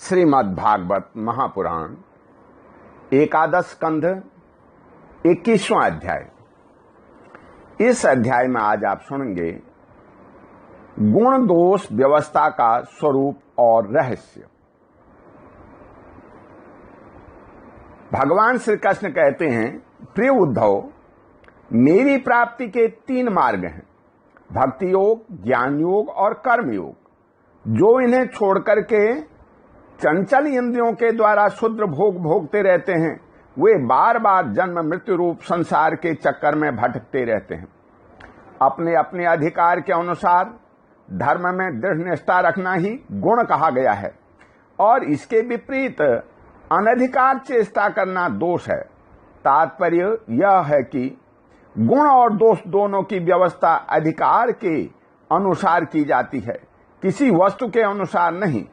श्रीमद् भागवत महापुराण एकादश स्कंध 21वां अध्याय। इस अध्याय में आज आप सुनेंगे गुण दोष व्यवस्था का स्वरूप और रहस्य। भगवान श्री कृष्ण कहते हैं, प्रिय उद्धव, मेरी प्राप्ति के 3 मार्ग हैं, भक्ति योग, ज्ञान योग और कर्म योग। जो इन्हें छोड़ करके चंचल इंद्रियों के द्वारा शुद्र भोग भोगते रहते हैं, वे बार बार जन्म मृत्यु रूप संसार के चक्कर में भटकते रहते हैं। अपने अपने अधिकार के अनुसार धर्म में दृढ़ निष्ठा रखना ही गुण कहा गया है और इसके विपरीत अनधिकार चेष्टा करना दोष है। तात्पर्य यह है कि गुण और दोष दोनों की व्यवस्था अधिकार के अनुसार की जाती है, किसी वस्तु के अनुसार नहीं।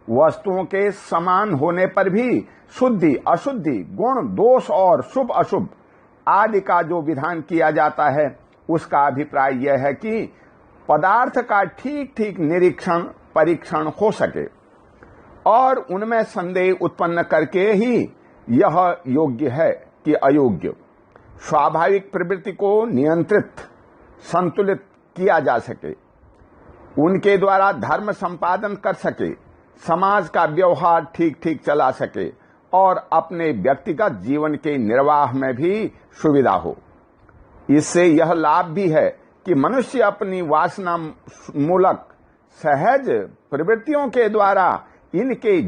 वस्तुओं के समान होने पर भी शुद्धि अशुद्धि, गुण दोष और शुभ अशुभ आदि का जो विधान किया जाता है, उसका अभिप्राय यह है कि पदार्थ का ठीक ठीक निरीक्षण परीक्षण हो सके और उनमें संदेह उत्पन्न करके ही यह योग्य है कि अयोग्य। स्वाभाविक प्रवृत्ति को नियंत्रित संतुलित किया जा सके, उनके द्वारा धर्म संपादन कर सके, समाज का व्यवहार ठीक ठीक चला सके और अपने व्यक्तिगत जीवन के निर्वाह में भी सुविधा हो। इससे यह लाभ भी है कि मनुष्य अपनी वासना मूलक सहज प्रवृत्तियों के द्वारा इनके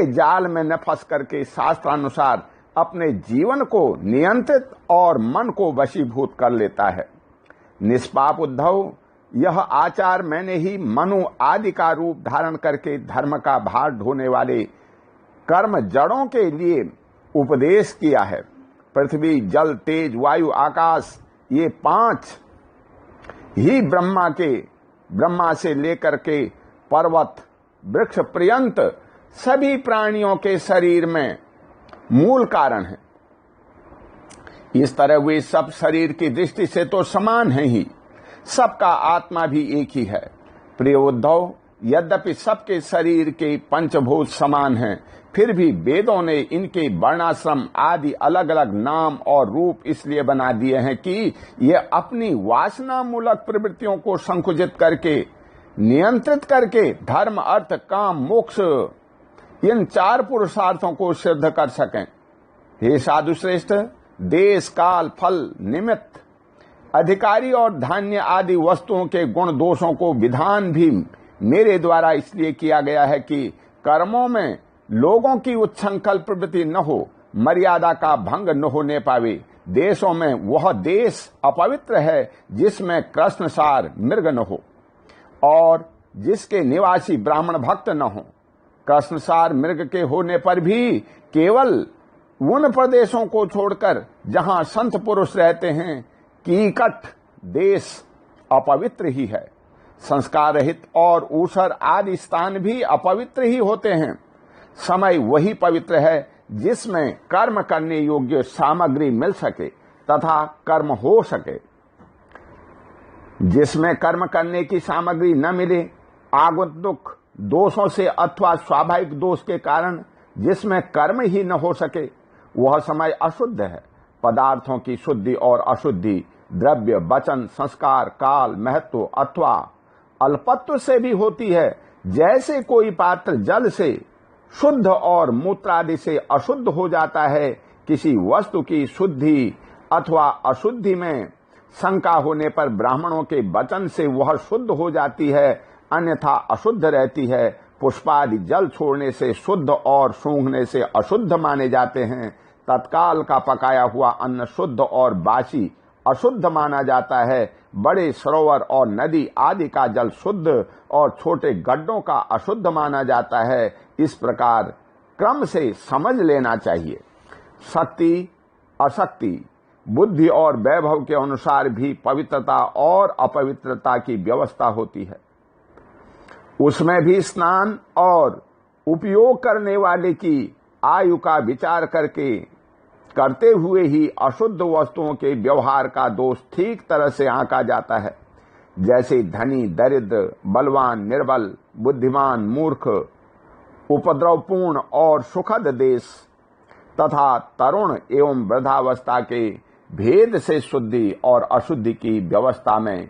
जाल में न फंस करके शास्त्रानुसार अपने जीवन को नियंत्रित और मन को वशीभूत कर लेता है। निष्पाप उद्धव, यह आचार मैंने ही मनु आदि का रूप धारण करके धर्म का भार ढोने वाले कर्म जड़ों के लिए उपदेश किया है। पृथ्वी, जल, तेज, वायु, आकाश, ये 5 ही ब्रह्मा से लेकर के पर्वत वृक्ष पर्यंत सभी प्राणियों के शरीर में मूल कारण है। इस तरह वे सब शरीर की दृष्टि से तो समान हैं ही, सबका आत्मा भी एक ही है। प्रिय उद्धव, यद्यपि सबके शरीर के पंचभूत समान हैं, फिर भी वेदों ने इनके वर्णाश्रम आदि अलग अलग नाम और रूप इसलिए बना दिए हैं कि ये अपनी वासना मूलक प्रवृत्तियों को संकुचित करके नियंत्रित करके धर्म, अर्थ, काम, मोक्ष इन 4 पुरुषार्थों को सिद्ध कर सकें। हे साधु श्रेष्ठ, देश, काल, फल, निमित्त, अधिकारी और धान्य आदि वस्तुओं के गुण दोषों को विधान भी मेरे द्वारा इसलिए किया गया है कि कर्मों में लोगों की उच्छृंखल प्रवृत्ति न हो, मर्यादा का भंग न होने पावे। देशों में वह देश अपवित्र है जिसमें कृष्णसार मृग न हो और जिसके निवासी ब्राह्मण भक्त न हो। कृष्णसार मृग के होने पर भी केवल उन प्रदेशों को छोड़कर जहां संत पुरुष रहते हैं कीकट देश अपवित्र ही है। संस्कार रहित और ऊसर आदि स्थान भी अपवित्र ही होते हैं। समय वही पवित्र है जिसमें कर्म करने योग्य सामग्री मिल सके तथा कर्म हो सके। जिसमें कर्म करने की सामग्री न मिले, आगंतुक दोषों से अथवा स्वाभाविक दोष के कारण जिसमें कर्म ही न हो सके, वह समय अशुद्ध है। पदार्थों की शुद्धि और अशुद्धि द्रव्य, वचन, संस्कार, काल, महत्व अथवा अल्पत्व से भी होती है। जैसे कोई पात्र जल से शुद्ध और मूत्रादि से अशुद्ध हो जाता है, किसी वस्तु की शुद्धि अथवा अशुद्धि में शंका होने पर ब्राह्मणों के वचन से वह शुद्ध हो जाती है, अन्यथा अशुद्ध रहती है। पुष्पादि जल छोड़ने से शुद्ध और सूंघने से अशुद्ध माने जाते हैं। तत्काल का पकाया हुआ अन्न शुद्ध और बासी अशुद्ध माना जाता है। बड़े सरोवर और नदी आदि का जल शुद्ध और छोटे गड्ढों का अशुद्ध माना जाता है। इस प्रकार क्रम से समझ लेना चाहिए। शक्ति, अशक्ति, बुद्धि और वैभव के अनुसार भी पवित्रता और अपवित्रता की व्यवस्था होती है। उसमें भी स्नान और उपयोग करने वाले की आयु का विचार करते हुए ही अशुद्ध वस्तुओं के व्यवहार का दोष ठीक तरह से आंका जाता है। जैसे धनी, दरिद्र, बलवान, निर्बल, बुद्धिमान, मूर्ख उपद्रवपूर्ण और सुखद देश तथा तरुण एवं वृद्धावस्था के भेद से शुद्धि और अशुद्धि की व्यवस्था में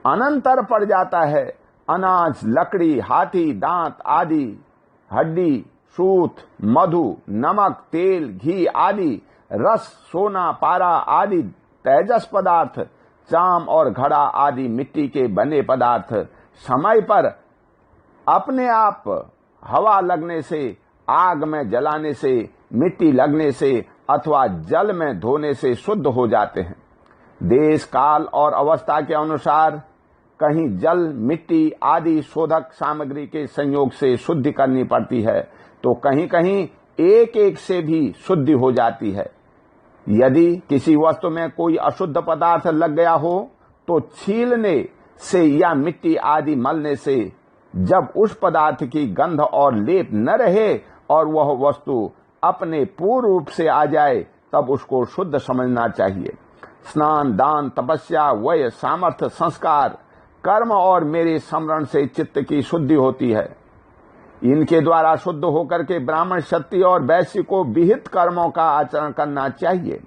अनंतर पड़ जाता है। अनाज, लकड़ी, हाथी दांत आदि, हड्डी, सूत, मधु, नमक, तेल, घी आदि, रस, सोना, पारा आदि तेजस पदार्थ, चाम और घड़ा आदि मिट्टी के बने पदार्थ समय पर अपने आप हवा लगने से, आग में जलाने से, मिट्टी लगने से अथवा जल में धोने से शुद्ध हो जाते हैं। देश, काल और अवस्था के अनुसार कहीं जल, मिट्टी आदि शोधक सामग्री के संयोग से शुद्धि करनी पड़ती है, तो कहीं कहीं एक एक से भी शुद्धि हो जाती है। यदि किसी वस्तु में कोई अशुद्ध पदार्थ लग गया हो तो छीलने से या मिट्टी आदि मलने से जब उस पदार्थ की गंध और लेप न रहे और वह वस्तु अपने पूर्ण रूप से आ जाए तब उसको शुद्ध समझना चाहिए। स्नान, दान, तपस्या, वय, सामर्थ्य, संस्कार, कर्म और मेरे स्मरण से चित्त की शुद्धि होती है। इनके द्वारा शुद्ध होकर के ब्राह्मण, क्षत्रिय और वैश्य को विहित कर्मों का आचरण करना चाहिए।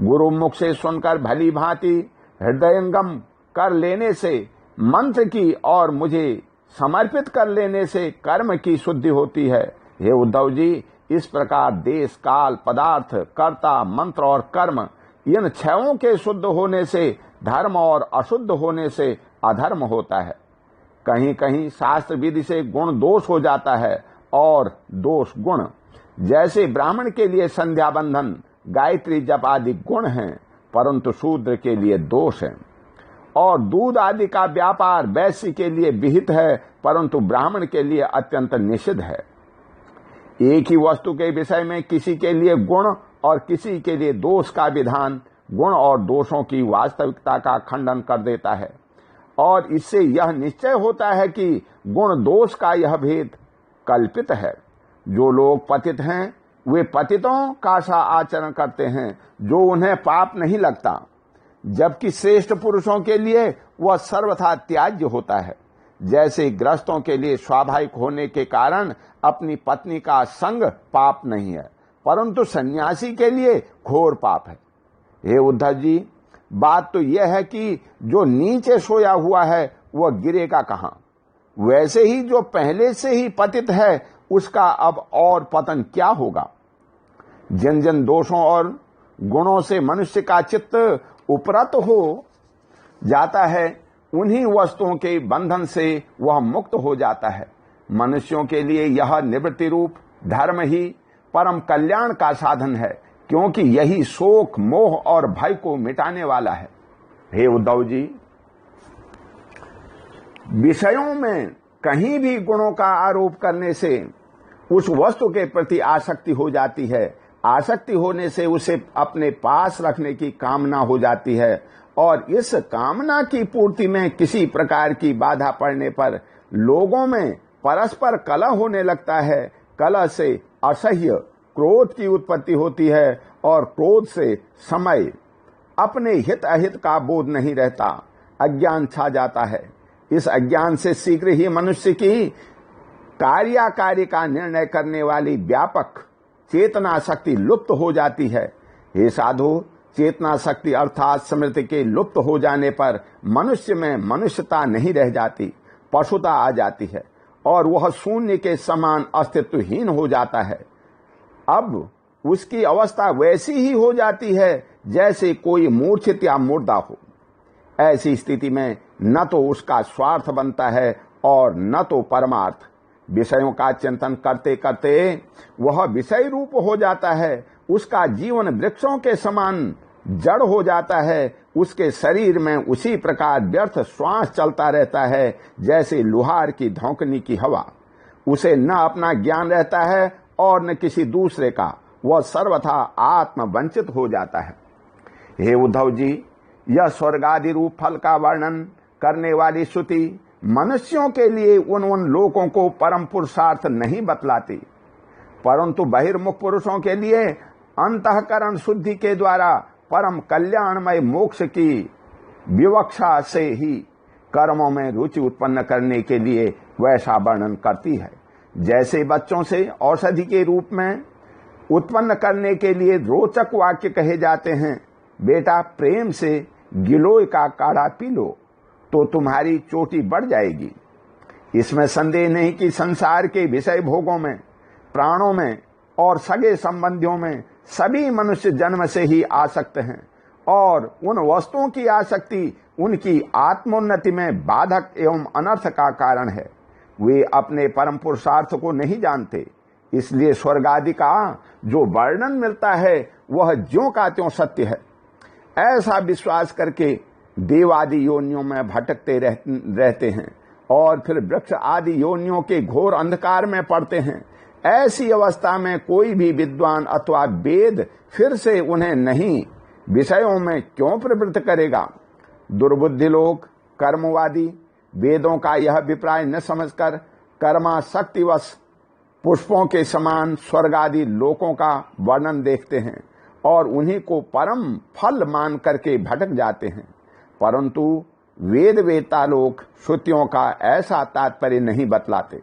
गुरु मुख से सुनकर भली भांति हृदयंगम कर लेने से मंत्र की और मुझे समर्पित कर लेने से कर्म की शुद्धि होती है। हे उद्धव जी, इस प्रकार देश, काल, पदार्थ, कर्ता, मंत्र और कर्म इन छयों के शुद्ध होने से धर्म और अशुद्ध होने से अधर्म होता है। कहीं कहीं शास्त्र विधि से गुण दोष हो जाता है और दोष गुण, जैसे ब्राह्मण के लिए संध्या बंधन, गायत्री जप आदि गुण हैं, परंतु शूद्र के लिए दोष है। और दूध आदि का व्यापार वैश्य के लिए विहित है, परंतु ब्राह्मण के लिए अत्यंत निषिद्ध है। एक ही वस्तु के विषय में किसी के लिए गुण और किसी के लिए दोष का विधान गुण और दोषों की वास्तविकता का खंडन कर देता है और इससे यह निश्चय होता है कि गुण दोष का यह भेद कल्पित है। जो लोग पतित हैं वे पतितों का सा आचरण करते हैं जो उन्हें पाप नहीं लगता, जबकि श्रेष्ठ पुरुषों के लिए वह सर्वथा त्याज्य होता है। जैसे गृहस्थों के लिए स्वाभाविक होने के कारण अपनी पत्नी का संग पाप नहीं है, परंतु सन्यासी के लिए घोर पाप है। हे उद्धव जी, बात तो यह है कि जो नीचे सोया हुआ है वह गिरेगा कहाँ। वैसे ही जो पहले से ही पतित है उसका अब और पतन क्या होगा। जिन जिन दोषों और गुणों से मनुष्य का चित्त उपरत हो जाता है उन्हीं वस्तुओं के बंधन से वह मुक्त हो जाता है। मनुष्यों के लिए यह निवृत्ति रूप धर्म ही परम कल्याण का साधन है, क्योंकि यही शोक, मोह और भय को मिटाने वाला है। हे उद्धव जी, विषयों में कहीं भी गुणों का आरोप करने से उस वस्तु के प्रति आसक्ति हो जाती है। आसक्ति होने से उसे अपने पास रखने की कामना हो जाती है और इस कामना की पूर्ति में किसी प्रकार की बाधा पड़ने पर लोगों में परस्पर कलह होने लगता है। कलह से असह्य क्रोध की उत्पत्ति होती है और क्रोध से समय अपने हित अहित का बोध नहीं रहता, अज्ञान छा जाता है। इस अज्ञान से शीघ्र ही मनुष्य की कार्याकार्य का निर्णय करने वाली व्यापक चेतना शक्ति लुप्त हो जाती है। हे साधु, चेतना शक्ति अर्थात स्मृति के लुप्त हो जाने पर मनुष्य में मनुष्यता नहीं रह जाती, पशुता आ जाती है और वह शून्य के समान अस्तित्वहीन हो जाता है। अब उसकी अवस्था वैसी ही हो जाती है जैसे कोई मूर्छित या मुर्दा हो। ऐसी स्थिति में न तो उसका स्वार्थ बनता है और न तो परमार्थ। विषयों का चिंतन करते करते वह विषय रूप हो जाता है। उसका जीवन वृक्षों के समान जड़ हो जाता है। उसके शरीर में उसी प्रकार व्यर्थ श्वास चलता रहता है जैसे लुहार की धौंकनी की हवा। उसे न अपना ज्ञान रहता है और न किसी दूसरे का। वह सर्वथा आत्म वंचित हो जाता है। हे उद्धव जी, यह स्वर्ग आदि रूप फल का वर्णन करने वाली श्रुति मनुष्यों के लिए उन लोगों को परम पुरुषार्थ नहीं बतलाती, परंतु बहिर्मुख पुरुषों के लिए अंतःकरण शुद्धि के द्वारा परम कल्याणमय मोक्ष की विवक्षा से ही कर्मों में रुचि उत्पन्न करने के लिए वैसा वर्णन करती है। जैसे बच्चों से औषधि के रूप में उत्पन्न करने के लिए रोचक वाक्य कहे जाते हैं, बेटा प्रेम से गिलोय का काढ़ा पी लो तो तुम्हारी चोटी बढ़ जाएगी। इसमें संदेह नहीं कि संसार के विषय भोगों में, प्राणों में और सगे संबंधियों में सभी मनुष्य जन्म से ही आसक्त हैं और उन वस्तुओं की आसक्ति उनकी आत्मोन्नति में बाधक एवं अनर्थ का कारण है। वे अपने परम पुरुषार्थ को नहीं जानते, इसलिए स्वर्ग आदि का जो वर्णन मिलता है वह ज्यों का त्यों सत्य है। ऐसा विश्वास करके देव आदि योनियों में भटकते रहते हैं और फिर वृक्ष आदि योनियों के घोर अंधकार में पड़ते हैं। ऐसी अवस्था में कोई भी विद्वान अथवा वेद फिर से उन्हें नहीं विषयों में क्यों प्रवृत्त करेगा। दुर्बुद्धि लोग, कर्मवादी, वेदों का यह अभिप्राय न समझकर कर्मासक्तिवश पुष्पों के समान स्वर्ग आदि लोकों का वर्णन देखते हैं और उन्हीं को परम फल मान करके भटक जाते हैं। परंतु वेद वेता लोग श्रुतियों का ऐसा तात्पर्य नहीं बतलाते।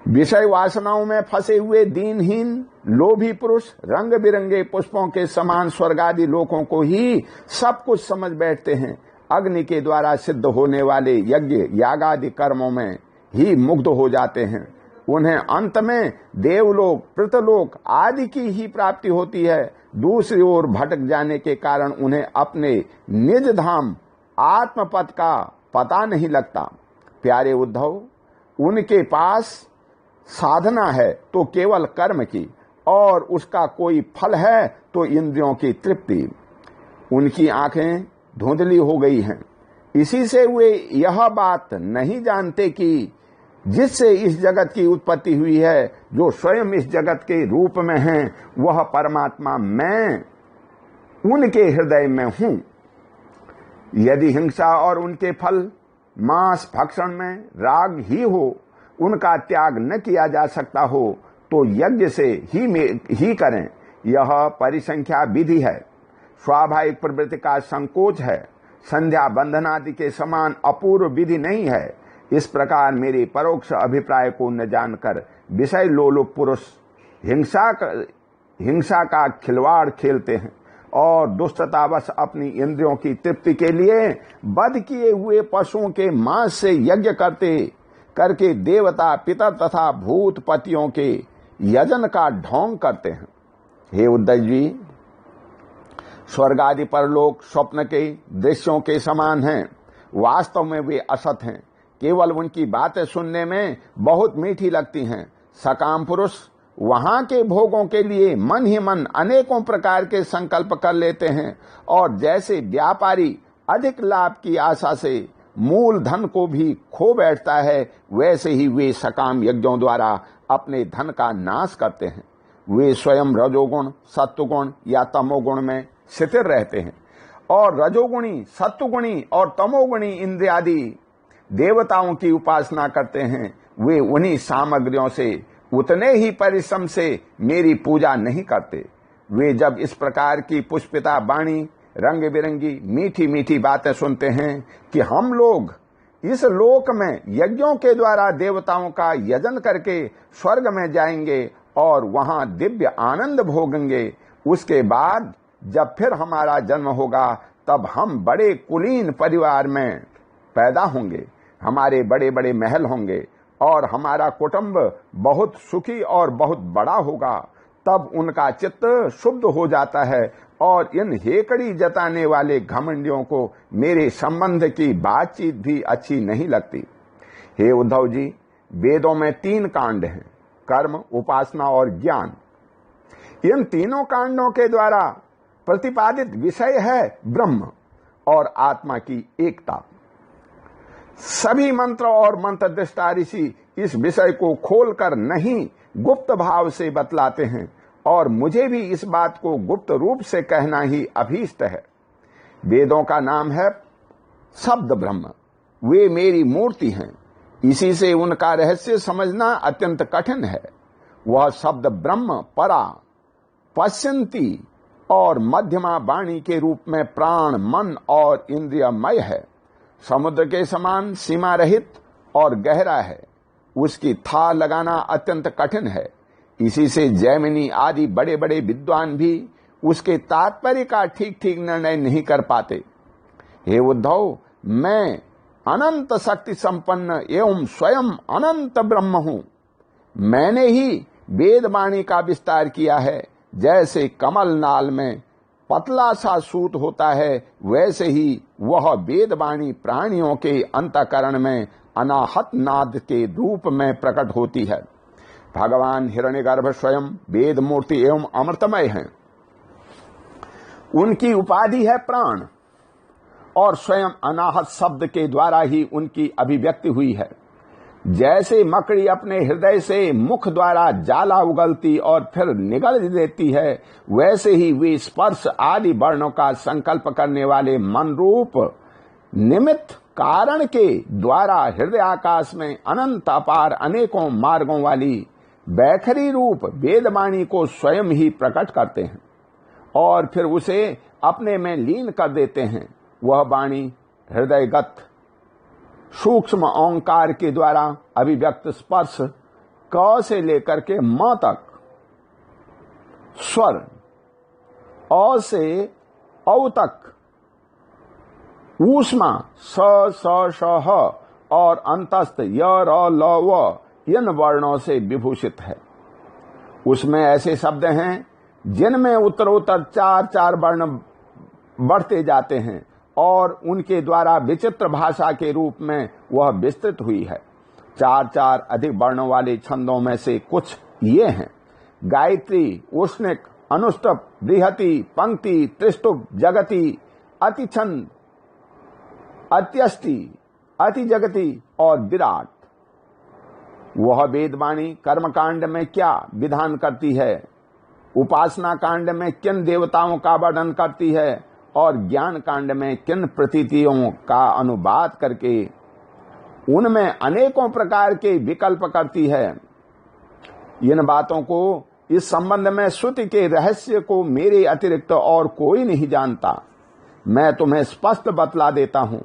विषय वासनाओं में फंसे हुए दीनहीन लोभी पुरुष रंग बिरंगे पुष्पों के समान स्वर्गादि लोकों को ही सब कुछ समझ बैठते हैं। अग्नि के द्वारा सिद्ध होने वाले यज्ञ यागादि कर्मों में ही मुग्ध हो जाते हैं। उन्हें अंत में देवलोक, पृथलोक आदि की ही प्राप्ति होती है। दूसरी ओर भटक जाने के कारण उन्हें अपने निज धाम आत्मपद का पता नहीं लगता। प्यारे उद्धव, उनके पास साधना है तो केवल कर्म की और उसका कोई फल है तो इंद्रियों की तृप्ति। उनकी आंखें धुंधली हो गई हैं, इसी से वे यह बात नहीं जानते कि जिससे इस जगत की उत्पत्ति हुई है, जो स्वयं इस जगत के रूप में है, वह परमात्मा मैं उनके हृदय में हूं। यदि हिंसा और उनके फल मांस भक्षण में राग ही हो, उनका त्याग न किया जा सकता हो तो यज्ञ से ही करें। यह परिसंख्या विधि है, स्वाभाविक प्रवृत्ति का संकोच है, संध्या बंधन आदि के समान अपूर्व विधि नहीं है। इस प्रकार मेरे परोक्ष अभिप्राय को न जानकर विषय लोलुप पुरुष हिंसा का खिलवाड़ खेलते हैं और दुष्टतावश अपनी इंद्रियों की तृप्ति के लिए वध किए हुए पशुओं के मांस से यज्ञ करके देवता, पितर तथा भूत पतियों के यजन का ढोंग करते हैं। हे उद्धव जी, स्वर्ग आदि परलोक स्वप्न के दृश्यों के समान हैं। वास्तव में वे असत हैं, केवल उनकी बातें सुनने में बहुत मीठी लगती हैं। सकाम पुरुष वहां के भोगों के लिए मन ही मन अनेकों प्रकार के संकल्प कर लेते हैं और जैसे व्यापारी अधिक लाभ की आशा से मूल धन को भी खो बैठता है, वैसे ही वे सकाम यज्ञों द्वारा अपने धन का नाश करते हैं। वे स्वयं रजोगुण, सत्वगुण या तमोगुण में स्थिर रहते हैं और रजोगुणी, सत्वगुणी और तमोगुणी इंद्रियादि देवताओं की उपासना करते हैं। वे उन्हीं सामग्रियों से उतने ही परिश्रम से मेरी पूजा नहीं करते। वे जब इस प्रकार की पुष्पिता वाणी, रंग बिरंगी मीठी मीठी बातें सुनते हैं कि हम लोग इस लोक में यज्ञों के द्वारा देवताओं का यजन करके स्वर्ग में जाएंगे और वहां दिव्य आनंद भोगेंगे, उसके बाद जब फिर हमारा जन्म होगा तब हम बड़े कुलीन परिवार में पैदा होंगे, हमारे बड़े बड़े महल होंगे और हमारा कुटुंब बहुत सुखी और बहुत बड़ा होगा, तब उनका चित्त शुद्ध हो जाता है और इन हेकड़ी जताने वाले घमंडियों को मेरे संबंध की बातचीत भी अच्छी नहीं लगती। हे उद्धव जी, वेदों में 3 कांड हैं, कर्म, उपासना और ज्ञान। इन तीनों कांडों के द्वारा प्रतिपादित विषय है ब्रह्म और आत्मा की एकता। सभी मंत्र और मंत्र दृष्टा ऋषि इस विषय को खोलकर नहीं गुप्त भाव से बतलाते हैं और मुझे भी इस बात को गुप्त रूप से कहना ही अभीष्ट है। वेदों का नाम है शब्द ब्रह्म, वे मेरी मूर्ति हैं, इसी से उनका रहस्य समझना अत्यंत कठिन है। वह शब्द ब्रह्म परा, पश्यंती और मध्यमा वाणी के रूप में प्राण, मन और इंद्रियमय है। समुद्र के समान सीमा रहित और गहरा है। उसकी था लगाना अत्यंत कठिन है। इसी से जैमिनी आदि बड़े बड़े विद्वान भी उसके तात्पर्य का ठीक ठीक निर्णय नहीं कर पाते। हे उद्धव, मैं अनंत शक्ति संपन्न एवं स्वयं अनंत ब्रह्म हूं। मैंने ही वेद वाणी का विस्तार किया है। जैसे कमल नाल में पतला सा सूत होता है, वैसे ही वह वेद वाणी प्राणियों के अंतःकरण में अनाहत नाद के रूप में प्रकट होती है। भगवान हिरण्यगर्भ स्वयं वेद मूर्ति एवं अमृतमय हैं। उनकी उपाधि है प्राण और स्वयं अनाहत शब्द के द्वारा ही उनकी अभिव्यक्ति हुई है। जैसे मकड़ी अपने हृदय से मुख द्वारा जाला उगलती और फिर निगल देती है, वैसे ही वे स्पर्श आदि वर्णों का संकल्प करने वाले मन रूप निमित्त कारण के द्वारा हृदय आकाश में अनंत अपार अनेकों मार्गों वाली बैखरी रूप वेदवाणी को स्वयं ही प्रकट करते हैं और फिर उसे अपने में लीन कर देते हैं। वह वाणी हृदयगत सूक्ष्म ओंकार के द्वारा अभिव्यक्त स्पर्श क से लेकर के म तक, स्वर अ से औ तक, ऊष्मा स स श ह और अंतस्थ य र ल व इन वर्णों से विभूषित है। उसमें ऐसे शब्द हैं जिनमें उत्तरोत्तर चार चार वर्ण बढ़ते जाते हैं और उनके द्वारा विचित्र भाषा के रूप में वह विस्तृत हुई है। चार चार अधिक वर्णों वाले छंदों में से कुछ ये हैं: गायत्री, उष्णिक, अनुष्टुप, बृहति, पंक्ति, त्रिष्टुप, जगति, अतिछंद, अत्यष्टि, अति जगति और विराट। वह वेदवाणी कर्मकांड में क्या विधान करती है, उपासना कांड में किन देवताओं का वर्णन करती है और ज्ञान कांड में किन प्रतीतियों का अनुवाद करके उनमें अनेकों प्रकार के विकल्प करती है। इन बातों को, इस संबंध में श्रुति के रहस्य को मेरे अतिरिक्त और कोई नहीं जानता। मैं तुम्हें स्पष्ट बतला देता हूं।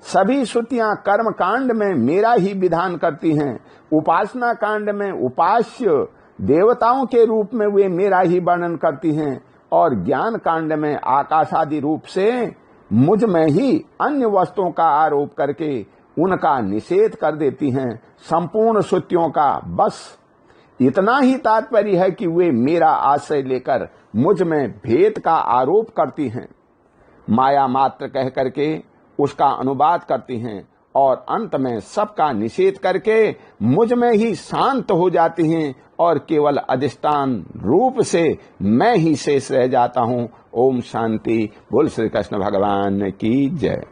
सभी श्रुतियां कर्म कांड में मेरा ही विधान करती हैं। उपासना कांड में उपास्य देवताओं के रूप में वे मेरा ही वर्णन करती हैं और ज्ञान कांड में आकाश आदि रूप से मुझ में ही अन्य वस्तुओं का आरोप करके उनका निषेध कर देती हैं। संपूर्ण श्रुतियों का बस इतना ही तात्पर्य है कि वे मेरा आश्रय लेकर मुझ में भेद का आरोप करती हैं, माया मात्र कह करके उसका अनुवाद करती हैं और अंत में सबका निषेध करके मुझ में ही शांत हो जाती हैं और केवल अधिष्ठान रूप से मैं ही शेष रह जाता हूं। ओम शांति। बोल श्री कृष्ण भगवान की जय।